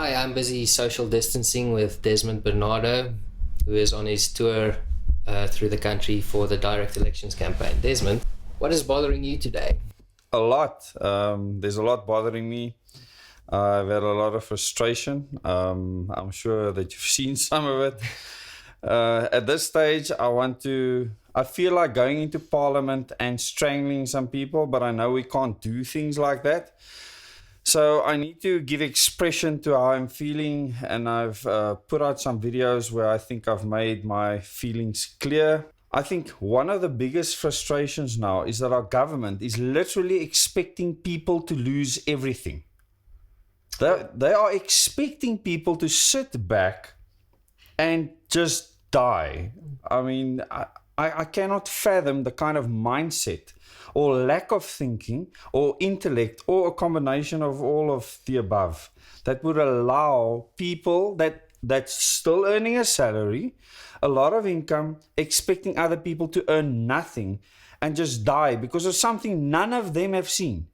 Hi, I'm busy social distancing with Desmond Bernardo, who is on his tour through the country for the direct elections campaign. Desmond, what is bothering you today? A lot. There's a lot bothering me. I've had a lot of frustration. I'm sure that you've seen some of it. At this stage, I feel like going into Parliament and strangling some people, but I know we can't do things like that. So I need to give expression to how I'm feeling, and I've put out some videos where I think I've made my feelings clear. I think one of the biggest frustrations now is that our government is literally expecting people to lose everything. They are expecting people to sit back and just die. I mean, I cannot fathom the kind of mindset or lack of thinking or intellect or a combination of all of the above that would allow people that's still earning a salary, a lot of income, expecting other people to earn nothing and just die because of something none of them have seen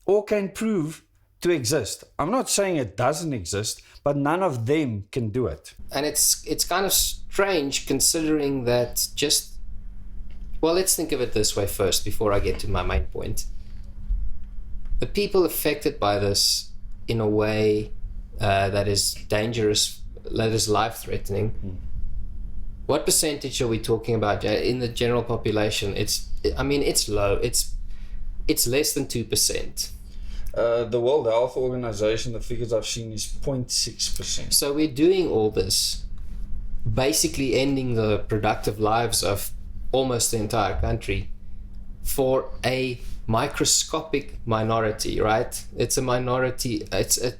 or can prove to exist. I'm not saying it doesn't exist, but none of them can do it. And it's kind of strange considering that well, let's think of it this way first before I get to my main point. The people affected by this in a way that is dangerous, that is life-threatening. What percentage are we talking about in the general population? It's low. It's less than 2%. The World Health Organization, the figures I've seen is 0.6%. So we're doing all this, basically ending the productive lives of almost the entire country for a microscopic minority, right? It's a minority. It's a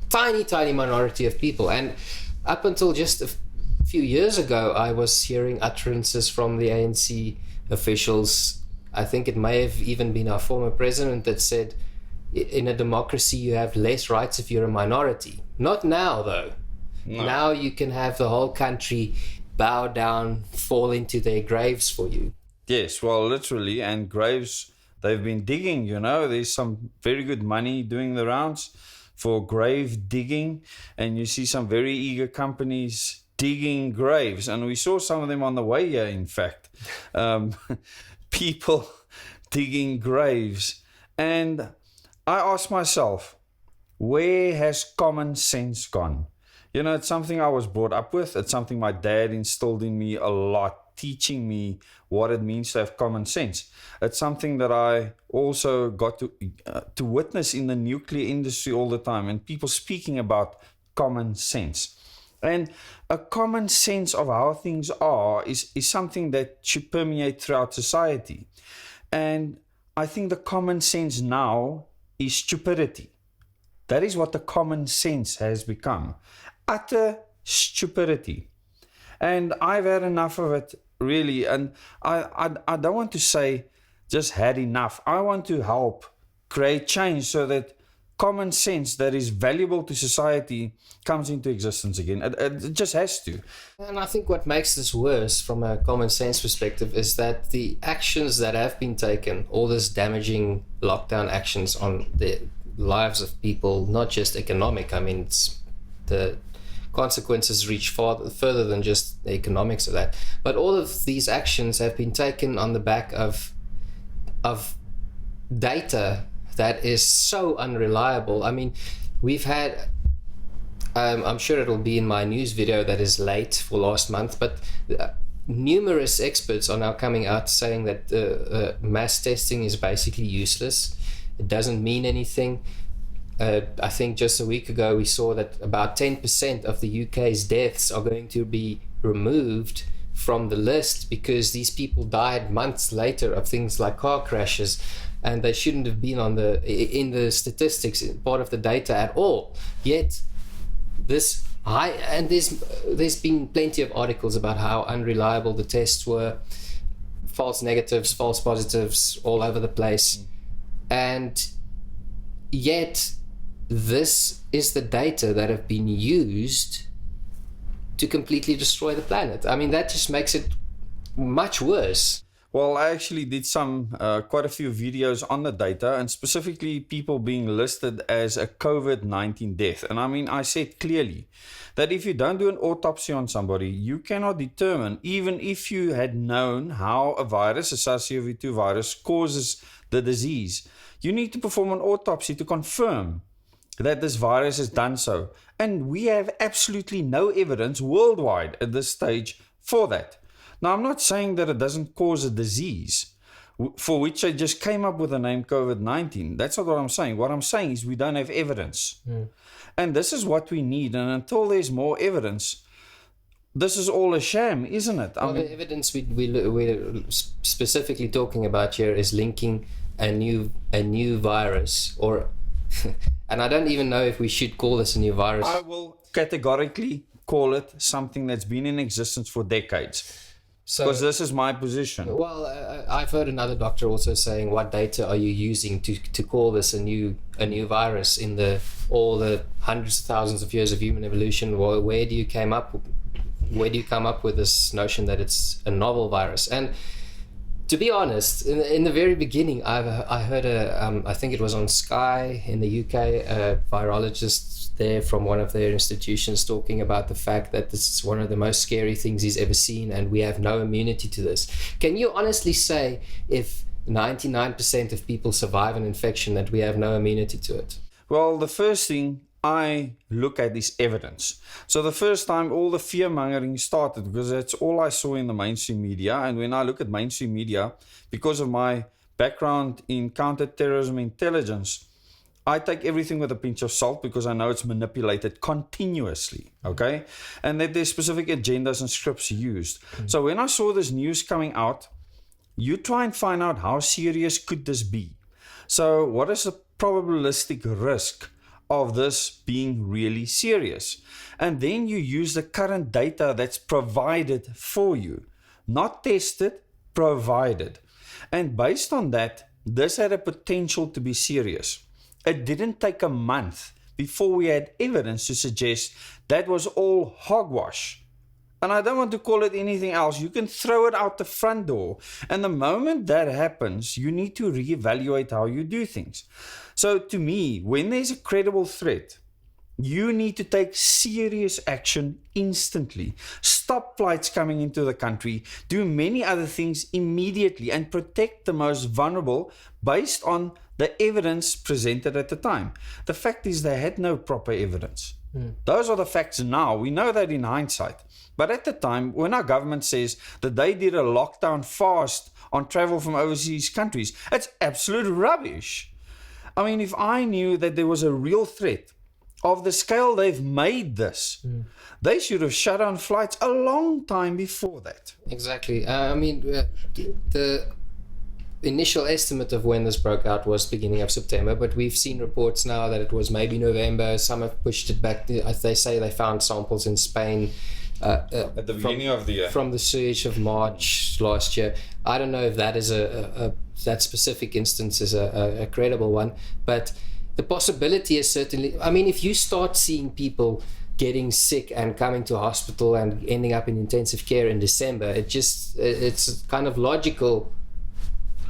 tiny minority of people. And up until just a few years ago, I was hearing utterances from the ANC officials. I think it may have even been our former president that said, in a democracy, you have less rights if you're a minority. Not now, though. No. Now you can have the whole country bow down, fall into their graves for you. Yes, well, literally, and graves, they've been digging, there's some very good money doing the rounds for grave digging, and you see some very eager companies digging graves, and we saw some of them on the way here, in fact. People digging graves. And I ask myself, where has common sense gone? It's something I was brought up with. It's something my dad instilled in me a lot, teaching me what it means to have common sense. It's something that I also got to witness in the nuclear industry all the time, and people speaking about common sense. And a common sense of how things are is something that should permeate throughout society. And I think the common sense now is stupidity. That is what the common sense has become. Utter stupidity. And I've had enough of it, really. And I don't want to say just had enough. I want to help create change so that common sense that is valuable to society comes into existence again. It just has to. And I think what makes this worse from a common sense perspective is that the actions that have been taken, all this damaging lockdown actions on the lives of people, not just economic, the consequences reach further than just the economics of that. But all of these actions have been taken on the back of data that is so unreliable. We've had, I'm sure it'll be in my news video that is late for last month, but numerous experts are now coming out saying that mass testing is basically useless. It doesn't mean anything. I think just a week ago we saw that about 10% of the UK's deaths are going to be removed from the list because these people died months later of things like car crashes, and they shouldn't have been in the statistics, part of the data at all. Yet this high, and there's been plenty of articles about how unreliable the tests were, false negatives, false positives all over the place, and yet this is the data that have been used to completely destroy the planet. That just makes it much worse. Well, I actually did quite a few videos on the data, and specifically people being listed as a COVID-19 death. And I mean, I said clearly that if you don't do an autopsy on somebody, you cannot determine, even if you had known how a virus, a SARS-CoV-2 virus, causes the disease. You need to perform an autopsy to confirm that this virus has done so. And we have absolutely no evidence worldwide at this stage for that. Now, I'm not saying that it doesn't cause a disease for which I just came up with the name COVID-19. That's not what I'm saying. What I'm saying is we don't have evidence. And this is what we need. And until there's more evidence, this is all a sham, isn't it? Well, the evidence we're specifically talking about here is linking a new virus, or and I don't even know if we should call this a new virus. I will categorically call it something that's been in existence for decades. Because this is my position. Well, I've heard another doctor also saying, what data are you using to call this a new virus in all the hundreds of thousands of years of human evolution? Well, where do you come up with this notion that it's a novel virus? And to be honest, in the very beginning, I heard I think it was on Sky in the UK, a virologist there from one of their institutions talking about the fact that this is one of the most scary things he's ever seen, and we have no immunity to this. Can you honestly say if 99% of people survive an infection that we have no immunity to it? Well, the first thing I look at is evidence. So the first time all the fear-mongering started, because that's all I saw in the mainstream media, and when I look at mainstream media, because of my background in counter-terrorism intelligence, I take everything with a pinch of salt because I know it's manipulated continuously, okay? And that there's specific agendas and scripts used. So when I saw this news coming out, you try and find out how serious could this be. So what is the probabilistic risk of this being really serious? And then you use the current data that's provided for you. Not tested, provided. And based on that, this had a potential to be serious. It didn't take a month before we had evidence to suggest that was all hogwash. And I don't want to call it anything else. You can throw it out the front door. And the moment that happens, you need to reevaluate how you do things. So to me, when there's a credible threat, you need to take serious action instantly. Stop flights coming into the country, do many other things immediately, and protect the most vulnerable based on the evidence presented at the time. The fact is they had no proper evidence. Those are the facts now. We know that in hindsight. But at the time, when our government says that they did a lockdown fast on travel from overseas countries, it's absolute rubbish. I mean, if I knew that there was a real threat of the scale they've made this, they should have shut down flights a long time before that. Exactly. I mean, the initial estimate of when this broke out was beginning of September, but we've seen reports now that it was maybe November. Some have pushed it back. They say they found samples in Spain at the beginning of the year, from the surge of March last year. I don't know if that is that specific instance is a credible one, but the possibility is certainly. I mean, if you start seeing people getting sick and coming to hospital and ending up in intensive care in December, it's kind of logical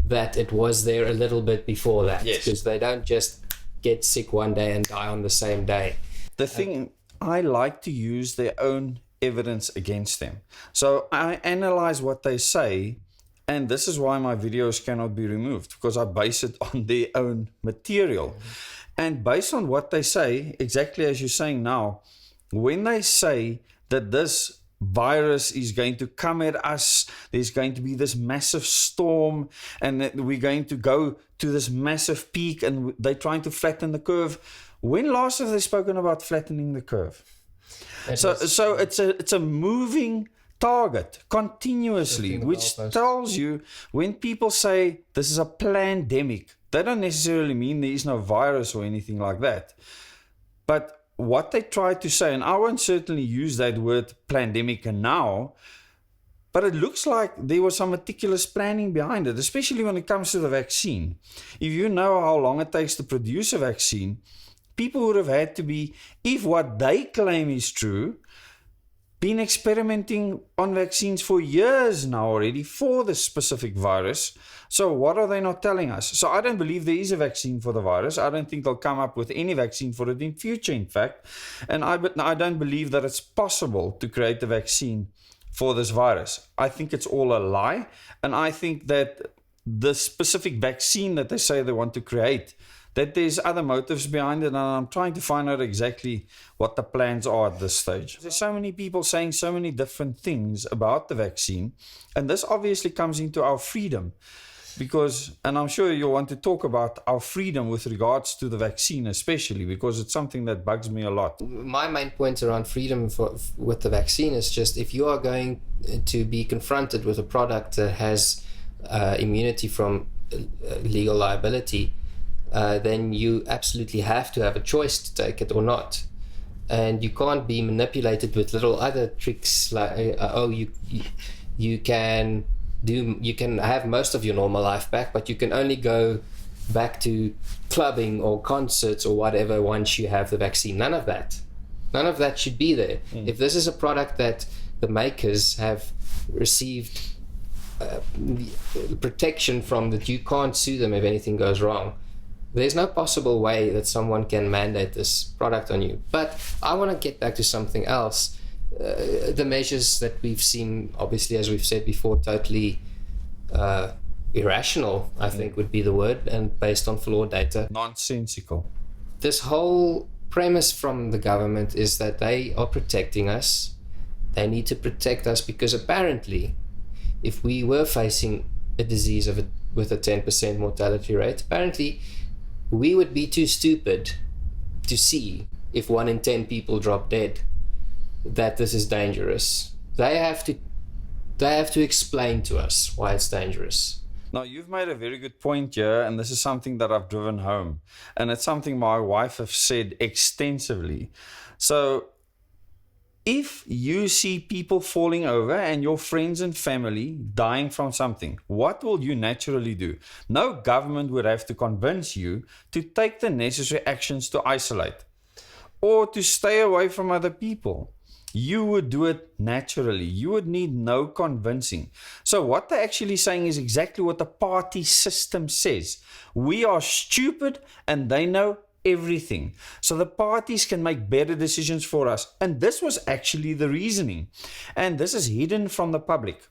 that it was there a little bit before that. Yes. Because they don't just get sick one day and die on the same day. The thing, I like to use their own evidence against them. So I analyze what they say, and this is why my videos cannot be removed, because I base it on their own material. And based on what they say, exactly as you're saying now, when they say that this virus is going to come at us, there's going to be this massive storm, and that we're going to go to this massive peak, and they're trying to flatten the curve. When last have they spoken about flattening the curve? So it's a moving target continuously, which tells you when people say this is a pandemic, they don't necessarily mean there is no virus or anything like that. But what they try to say, and I won't certainly use that word pandemic now, but it looks like there was some meticulous planning behind it, especially when it comes to the vaccine. If you know how long it takes to produce a vaccine, people would have had to be, if what they claim is true, been experimenting on vaccines for years now already for this specific virus. So what are they not telling us? So I don't believe there is a vaccine for the virus. I don't think they'll come up with any vaccine for it in future, in fact. And I don't believe that it's possible to create a vaccine for this virus. I think it's all a lie. And I think that the specific vaccine that they say they want to create, that there's other motives behind it, and I'm trying to find out exactly what the plans are at this stage. There's so many people saying so many different things about the vaccine, and this obviously comes into our freedom, because, and I'm sure you'll want to talk about our freedom with regards to the vaccine especially, because it's something that bugs me a lot. My main point around freedom with the vaccine is just, if you are going to be confronted with a product that has immunity from legal liability, then you absolutely have to have a choice to take it or not. And you can't be manipulated with little other tricks like, you can have most of your normal life back, but you can only go back to clubbing or concerts or whatever once you have the vaccine. None of that should be there. If this is a product that the makers have received protection from, that you can't sue them if anything goes wrong, there's no possible way that someone can mandate this product on you. But I want to get back to something else. The measures that we've seen, obviously, as we've said before, totally irrational, I think would be the word, and based on flawed data. Nonsensical. This whole premise from the government is that they are protecting us. They need to protect us because apparently, if we were facing a disease with a 10% mortality rate, apparently we would be too stupid to see, if 1 in 10 people drop dead, that this is dangerous. They have to explain to us why it's dangerous. Now, you've made a very good point here, and this is something that I've driven home, and it's something my wife has said extensively. So if you see people falling over and your friends and family dying from something, what will you naturally do? No government would have to convince you to take the necessary actions to isolate or to stay away from other people. You would do it naturally. You would need no convincing. So what they're actually saying is exactly what the party system says. We are stupid and they know everything. So the parties can make better decisions for us. And this was actually the reasoning. And this is hidden from the public.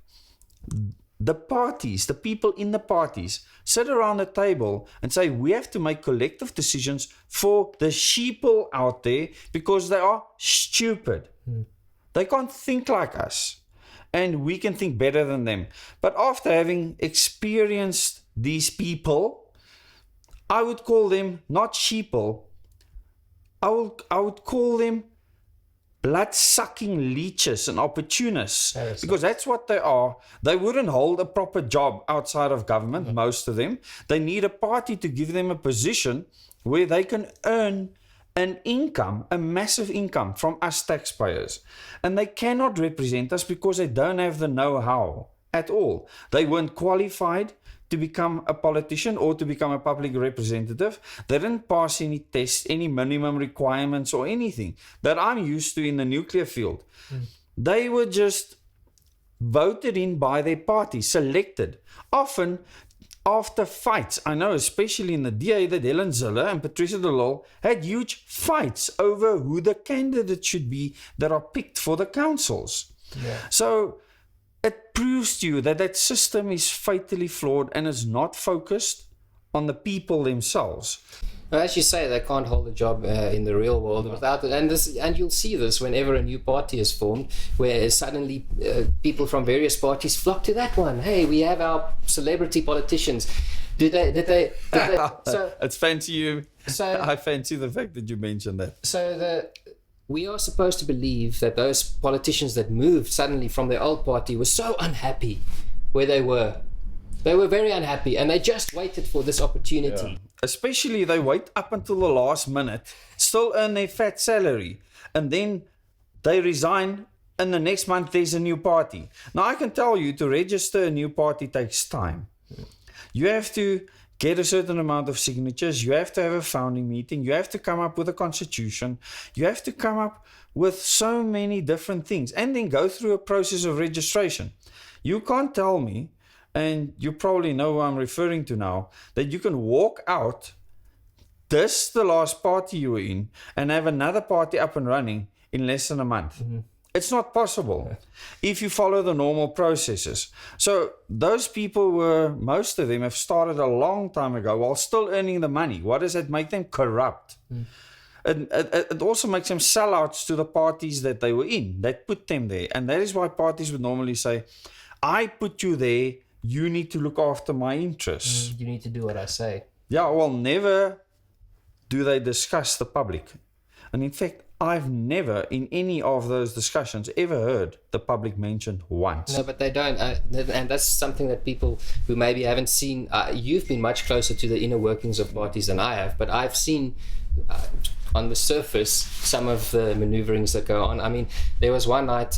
The parties, the people in the parties, sit around a table and say, we have to make collective decisions for the sheeple out there because they are stupid. They can't think like us. And we can think better than them. But after having experienced these people, I would call them not sheeple. I would call them blood-sucking leeches and opportunists, because that's what they are. They wouldn't hold a proper job outside of government, most of them. They need a party to give them a position where they can earn an income, a massive income from us taxpayers. And they cannot represent us because they don't have the know-how at all. They weren't qualified to become a politician or to become a public representative. They didn't pass any tests, any minimum requirements or anything that I'm used to in the nuclear field. They were just voted in by their party, selected. Often after fights, I know especially in the DA that Helen Zille and Patricia de Lille had huge fights over who the candidates should be that are picked for the councils. So it proves to you that that system is fatally flawed and is not focused on the people themselves. Well, as you say, they can't hold a job in the real world without it. And you'll see this whenever a new party is formed, where suddenly people from various parties flock to that one. Hey, we have our celebrity politicians. Did they so it's fancy you. So I fancy the fact that you mentioned that. So we are supposed to believe that those politicians that moved suddenly from their old party were so unhappy where they were. They were very unhappy and they just waited for this opportunity. Yeah. Especially they wait up until the last minute, still earn their fat salary, and then they resign and the next month there's a new party. Now I can tell you, to register a new party takes time. You have to get a certain amount of signatures, you have to have a founding meeting, you have to come up with a constitution, you have to come up with so many different things, and then go through a process of registration. You can't tell me, and you probably know who I'm referring to now, that you can walk out, this the last party you were in, and have another party up and running in less than a month. Mm-hmm. It's not possible if you follow the normal processes. So those people most of them have started a long time ago while still earning the money. What does that make them? Corrupt. Mm. It also makes them sellouts to the parties that they were in, that put them there. And that is why parties would normally say, I put you there, you need to look after my interests. You need to do what I say. Yeah, well, never do they discuss the public. And in fact, I've never in any of those discussions ever heard the public mentioned once. No, but they don't. And that's something that people who maybe haven't seen, you've been much closer to the inner workings of parties than I have, but I've seen on the surface some of the maneuverings that go on. I mean, there was one night,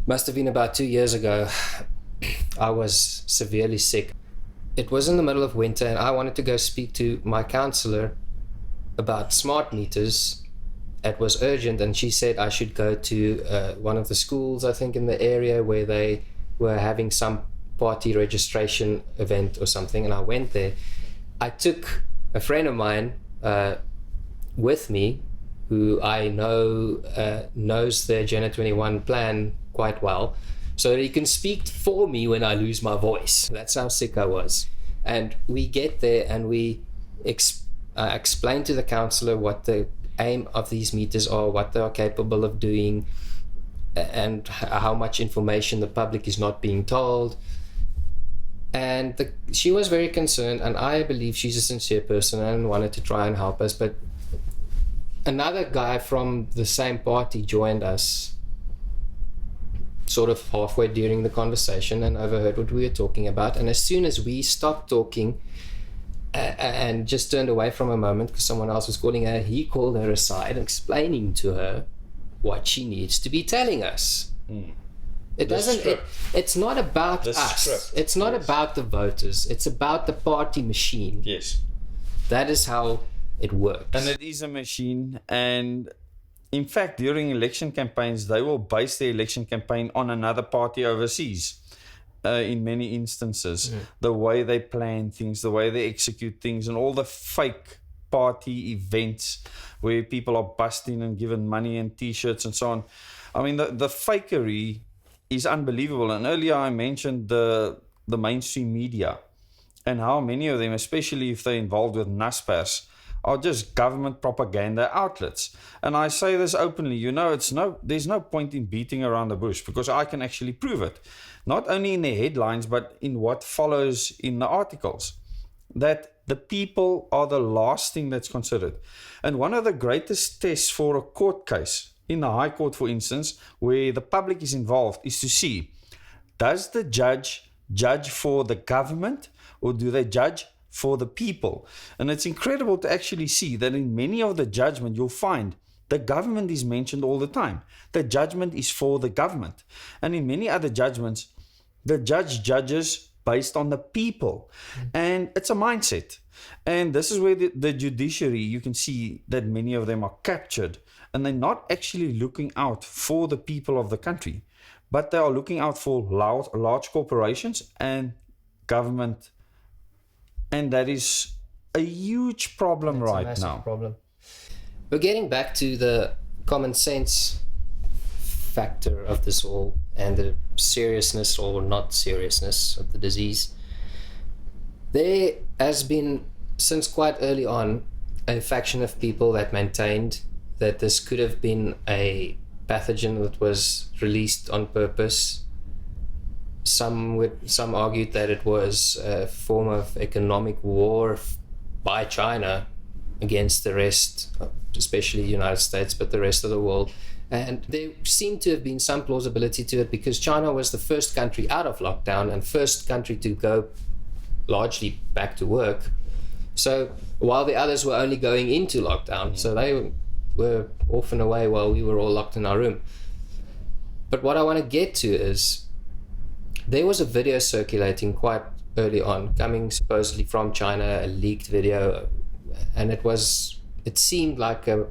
must have been about 2 years ago, I was severely sick. It was in the middle of winter and I wanted to go speak to my counselor about smart meters. It was urgent, and she said I should go to one of the schools, I think, in the area where they were having some party registration event or something, and I went there. I took a friend of mine with me, who I know knows the Agenda 21 plan quite well, so that he can speak for me when I lose my voice. That's how sick I was. And we get there and we explain to the counsellor what the aim of these meters are, what they are capable of doing, and how much information the public is not being told. And she was very concerned, and I believe she's a sincere person and wanted to try and help us. But another guy from the same party joined us sort of halfway during the conversation and overheard what we were talking about. And as soon as we stopped talking and just turned away from a moment because someone else was calling her, he called her aside, explaining to her what she needs to be telling us. It's not about us. It's not about the voters. It's about the party machine. Yes. That is how it works. And it is a machine. And in fact, during election campaigns, they will base their election campaign on another party overseas. In many instances, the way they plan things, the way they execute things, and all the fake party events where people are busting and given money and t-shirts and so on. I mean, the fakery is unbelievable. And earlier I mentioned the mainstream media and how many of them, especially if they're involved with NASPAS, are just government propaganda outlets. And I say this openly, there's no point in beating around the bush, because I can actually prove it. Not only in the headlines, but in what follows in the articles. That the people are the last thing that's considered. And one of the greatest tests for a court case, in the High Court for instance, where the public is involved, is to see, does the judge for the government, or do they judge for the people? And it's incredible to actually see that in many of the judgment you'll find the government is mentioned all the time. The judgment is for the government. And in many other judgments, the judge judges based on the people. And it's a mindset. And this is where the judiciary, you can see that many of them are captured, and they're not actually looking out for the people of the country, but they are looking out for large corporations and government. And that is a huge problem right now. It's a massive problem. But getting back to the common sense factor of this all, and the seriousness or not seriousness of the disease, there has been, since quite early on, a faction of people that maintained that this could have been a pathogen that was released on purpose. Some argued that it was a form of economic war by China against the rest, especially the United States, but the rest of the world. And there seemed to have been some plausibility to it, because China was the first country out of lockdown and first country to go largely back to work. So while the others were only going into lockdown, so they were off and away while we were all locked in our room. But what I want to get to is, there was a video circulating quite early on, coming supposedly from China, a leaked video, and it seemed like a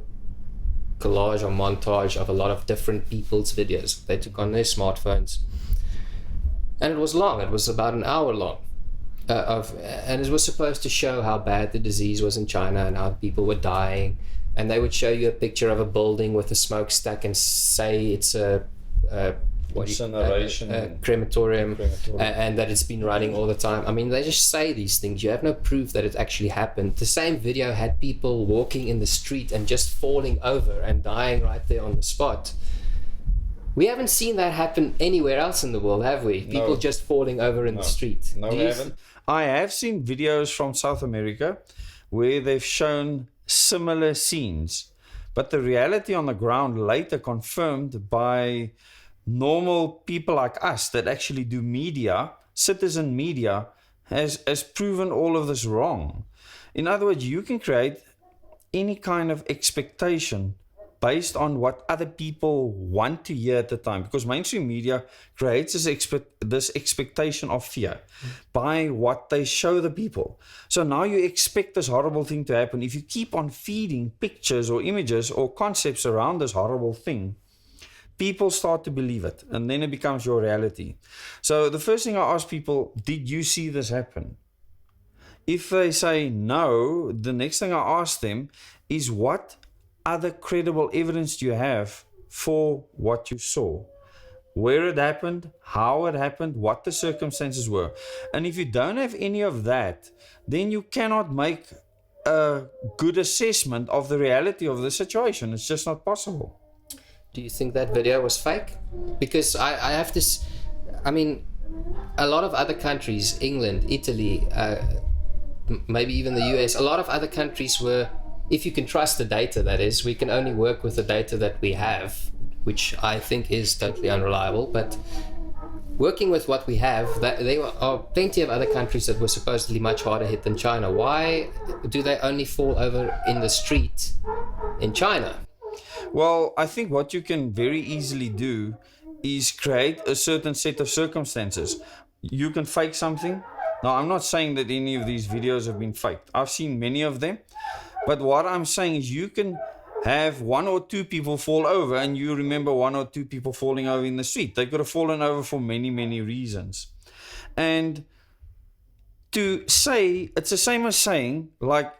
collage or montage of a lot of different people's videos they took on their smartphones, and it was long. It was about an hour long, and it was supposed to show how bad the disease was in China and how people were dying, and they would show you a picture of a building with a smokestack and say it's a crematorium, and that it's been running all the time. I mean, they just say these things. You have no proof that it actually happened. The same video had people walking in the street and just falling over and dying right there on the spot. We haven't seen that happen anywhere else in the world, have we? People just falling over in the street. No, we haven't. I have seen videos from South America where they've shown similar scenes, but the reality on the ground later confirmed by normal people like us that actually do media, citizen media, has proven all of this wrong. In other words, you can create any kind of expectation based on what other people want to hear at the time, because mainstream media creates this expectation of fear by what they show the people. So now you expect this horrible thing to happen. If you keep on feeding pictures or images or concepts around this horrible thing, people start to believe it, and then it becomes your reality. So the first thing I ask people, did you see this happen? If they say no, the next thing I ask them is, what other credible evidence do you have for what you saw? Where it happened, how it happened, what the circumstances were. And if you don't have any of that, then you cannot make a good assessment of the reality of the situation. It's just not possible. Do you think that video was fake? Because I have this, I mean, a lot of other countries, England, Italy, maybe even the US, a lot of other countries were, if you can trust the data, that is, we can only work with the data that we have, which I think is totally unreliable, but working with what we have, there are plenty of other countries that were supposedly much harder hit than China. Why do they only fall over in the street in China? Well, I think what you can very easily do is create a certain set of circumstances. You can fake something. Now, I'm not saying that any of these videos have been faked. I've seen many of them. But what I'm saying is you can have one or two people fall over, and you remember one or two people falling over in the street. They could have fallen over for many, many reasons. And to say, it's the same as saying, like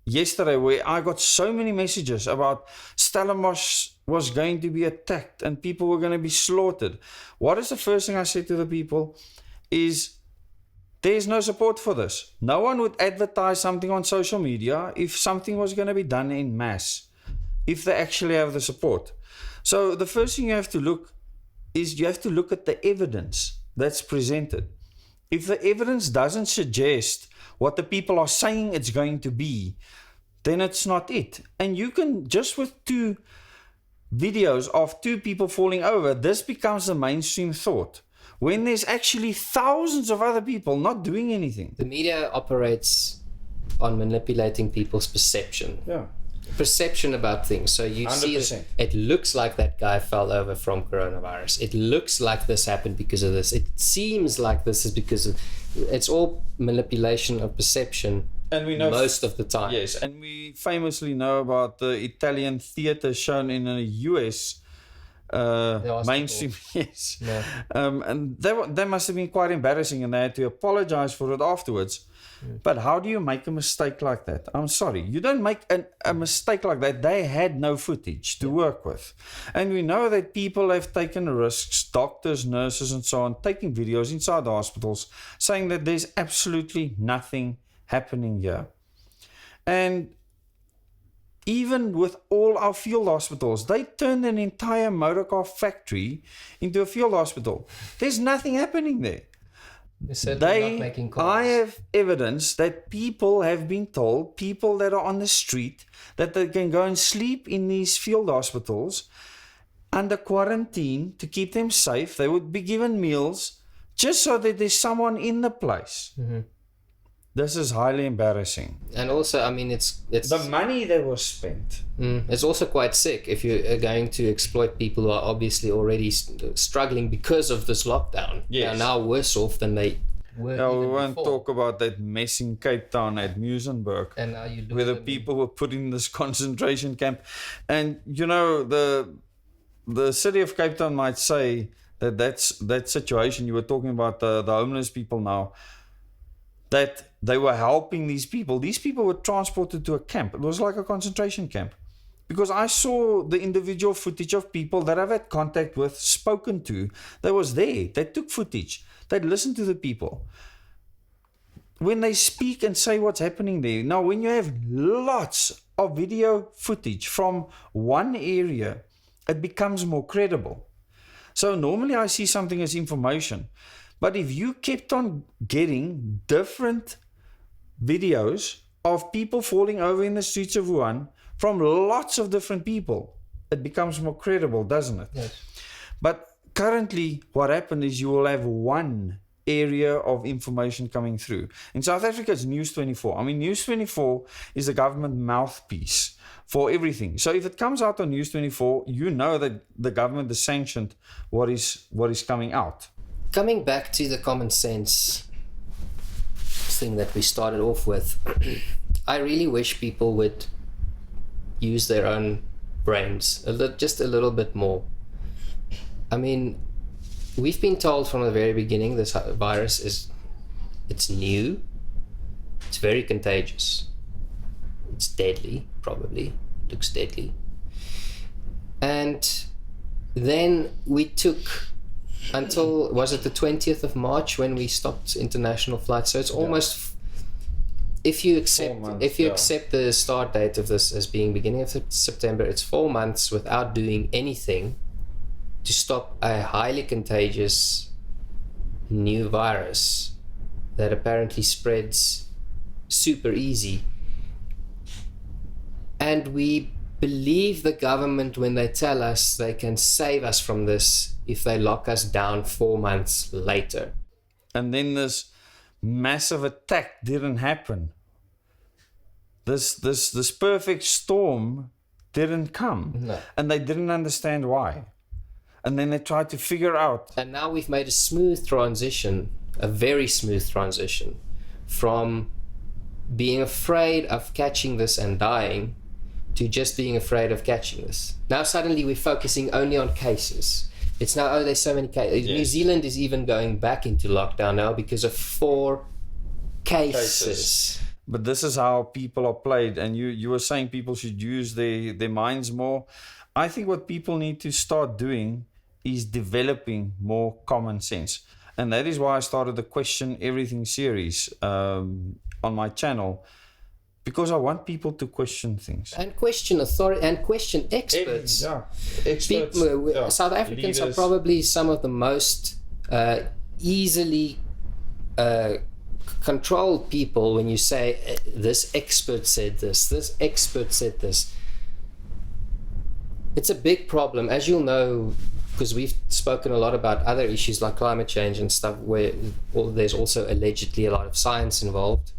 yesterday, where I got so many messages about Stellenbosch was going to be attacked and people were going to be slaughtered. What is the first thing I said to the people is, there's no support for this. No one would advertise something on social media if something was going to be done in mass, if they actually have the support. So the first thing you have to look is you have to look at the evidence that's presented. If the evidence doesn't suggest what the people are saying it's going to be, then it's not it. And you can, just with two videos of two people falling over, this becomes the mainstream thought, when there's actually thousands of other people not doing anything. The media operates on manipulating people's perception. Yeah. Perception about things. So you 100%. See it looks like that guy fell over from coronavirus. It looks like this happened because of this. It seems like this is because of... It's all manipulation of perception, and we know most of the time. Yes, and we famously know about the Italian theater shown in a US mainstream. Yes. Yeah. And that must have been quite embarrassing, and they had to apologize for it afterwards. But how do you make a mistake like that? I'm sorry, you don't make a mistake like that. They had no footage to work with. And we know that people have taken risks, doctors, nurses and so on, taking videos inside the hospitals saying that there's absolutely nothing happening here. And even with all our field hospitals, they turned an entire motorcar factory into a field hospital. There's nothing happening there. I have evidence that people have been told, people that are on the street, that they can go and sleep in these field hospitals under quarantine to keep them safe. They would be given meals just so that there's someone in the place. Mm-hmm. This is highly embarrassing. And also, I mean, it's the money that was spent. It's also quite sick if you're going to exploit people who are obviously already struggling because of this lockdown. Yes. They're now worse off than they were Yeah, we even won't before. talk about that mess in Cape Town at Muizenberg, And now you do where the them in- people were put in this concentration camp. And you know, the city of Cape Town might say that situation you were talking about, the homeless people now, that they were helping these people. These people were transported to a camp. It was like a concentration camp. Because I saw the individual footage of people that I've had contact with, spoken to, that was there. They took footage. They listened to the people. When they speak and say what's happening there. Now, when you have lots of video footage from one area, it becomes more credible. So normally I see something as information. But if you kept on getting different videos of people falling over in the streets of Wuhan from lots of different people, it becomes more credible, doesn't it? Yes. But currently what happened is you will have one area of information coming through. In South Africa, it's News 24. I mean, News 24 is the government mouthpiece for everything. So if it comes out on News 24, you know that the government has sanctioned what is coming out. Coming back to the common sense thing that we started off with, I really wish people would use their own brains just a little bit more. I mean, we've been told from the very beginning this virus it's new, it's very contagious, it's deadly, probably looks deadly. And then we took until, was it the 20th of March when we stopped international flights? So it's almost, if you accept the start date of this as being beginning of September, it's 4 months without doing anything to stop a highly contagious new virus that apparently spreads super easy. And we believe the government when they tell us they can save us from this if they lock us down 4 months later. And then this massive attack didn't happen. This perfect storm didn't come. No. And they didn't understand why. And then they tried to figure out. And now we've made a smooth transition, a very smooth transition, from being afraid of catching this and dying to just being afraid of catching this. Now suddenly we're focusing only on cases. It's now, there's so many cases. Yes. New Zealand is even going back into lockdown now because of 4 cases. But this is how people are played. And you were saying people should use their minds more. I think what people need to start doing is developing more common sense. And that is why I started the Question Everything series on my channel. Because I want people to question things. And question authority and question experts. Experts. South Africans leaders. are probably some of the most easily controlled people when you say, this expert said this expert said this. It's a big problem, as you'll know, because we've spoken a lot about other issues like climate change and stuff where there's also allegedly a lot of science involved.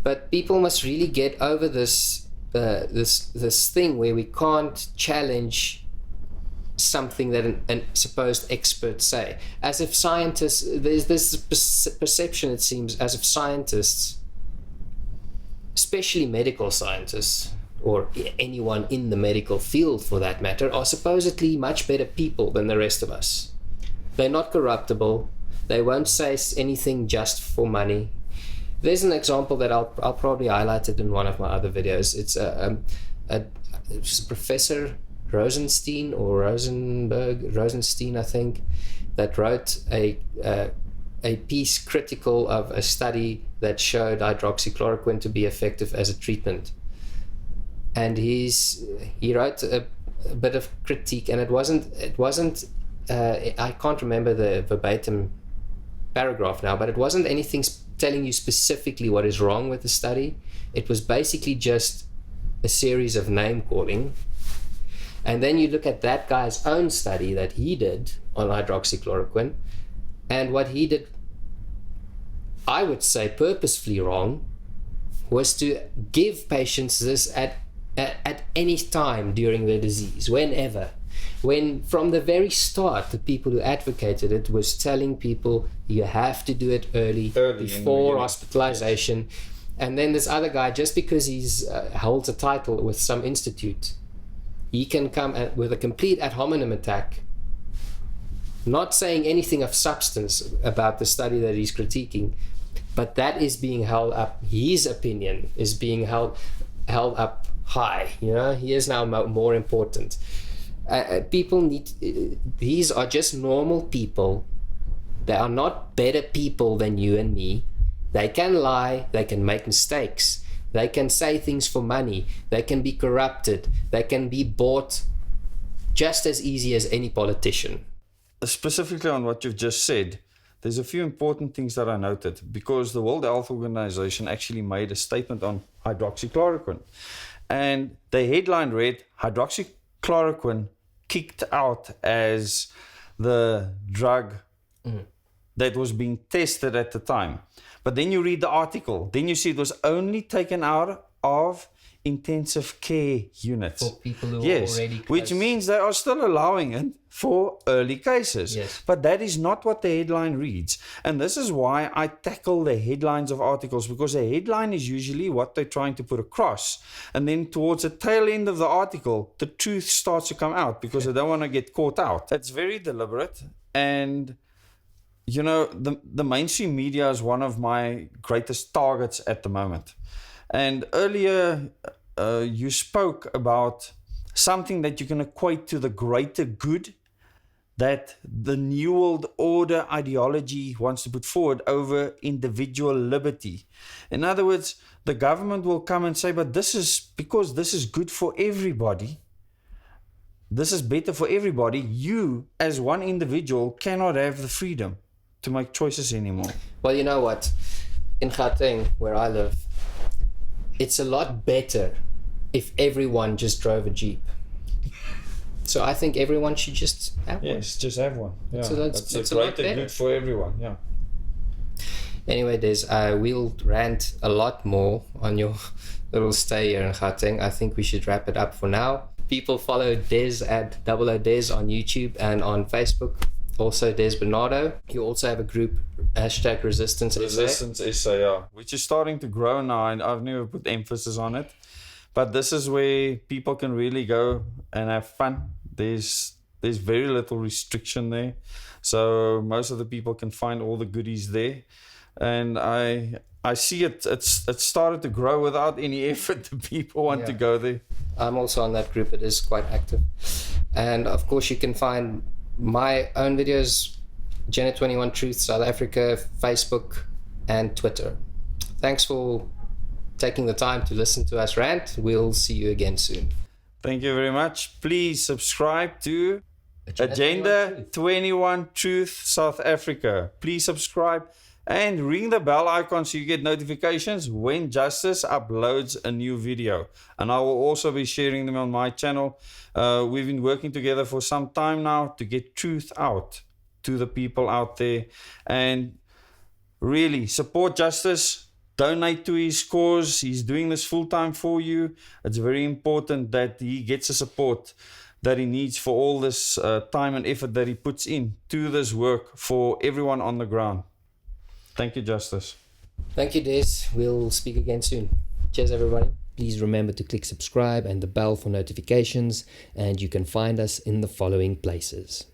But people must really get over this this thing where we can't challenge something that an supposed experts say. As if scientists, there's this perception, it seems, as if scientists, especially medical scientists, or anyone in the medical field for that matter, are supposedly much better people than the rest of us. They're not corruptible. They won't say anything just for money. There's an example that I'll probably highlight it in one of my other videos. It's a Professor Rosenstein, I think, that wrote a piece critical of a study that showed hydroxychloroquine to be effective as a treatment. And he wrote a bit of critique, and it wasn't I can't remember the verbatim paragraph now, but it wasn't anything telling you specifically what is wrong with the study. It was basically just a series of name calling. And then you look at that guy's own study that he did on hydroxychloroquine, and what he did, I would say purposefully wrong, was to give patients this at any time during their disease, whenever. when from the very start the people who advocated it was telling people you have to do it early before hospitalization. And then this other guy, just because he's holds a title with some institute, he can come with a complete ad hominem attack, not saying anything of substance about the study that he's critiquing, but that is being held up. His opinion is being held up high. He is now more important. People need. These are just normal people. They are not better people than you and me. They can lie. They can make mistakes. They can say things for money. They can be corrupted. They can be bought just as easy as any politician. Specifically on what you've just said, there's a few important things that I noted, because the World Health Organization actually made a statement on hydroxychloroquine. And the headline read, hydroxychloroquine kicked out as the drug that was being tested at the time. But then you read the article, then you see it was only taken out of intensive care units. For people who are already close. Which means they are still allowing it for early cases. Yes. But that is not what the headline reads. And this is why I tackle the headlines of articles, because the headline is usually what they're trying to put across. And then towards the tail end of the article, the truth starts to come out because they don't want to get caught out. It's very deliberate. And the mainstream media is one of my greatest targets at the moment. And earlier, you spoke about something that you can equate to the greater good that the New World Order ideology wants to put forward over individual liberty. In other words, the government will come and say, but this is because this is good for everybody. This is better for everybody. You, as one individual, cannot have the freedom to make choices anymore. Well, you know what? In Gauteng, where I live, it's a lot better if everyone just drove a Jeep. So I think everyone should just have one. Yes, just have one. Yeah. So that's it's a a lot greater better. good for everyone. Yeah. Anyway, we'll rant a lot more on your little stay here in Gauteng. I think we should wrap it up for now. People follow Des at 00 Des on YouTube and on Facebook. Also Des Bernardo. You also have a group, #Resistance SA, yeah, which is starting to grow now, and I've never put emphasis on it. But this is where people can really go and have fun. There's very little restriction there. So most of the people can find all the goodies there. And I see it's started to grow without any effort. The people want to go there. I'm also on that group. It is quite active. And of course you can find my own videos, Janet 21 Truth South Africa, Facebook and Twitter. Thanks for taking the time to listen to us rant. We'll see you again soon. Thank you very much. Please subscribe to Agenda 21 Truth South Africa. Please subscribe and ring the bell icon so you get notifications when Justice uploads a new video. And I will also be sharing them on my channel. We've been working together for some time now to get truth out to the people out there. And really support Justice. Donate to his cause. He's doing this full-time for you. It's very important that he gets the support that he needs for all this time and effort that he puts in to this work for everyone on the ground. Thank you, Justice. Thank you, Des. We'll speak again soon. Cheers, everybody. Please remember to click subscribe and the bell for notifications, and you can find us in the following places.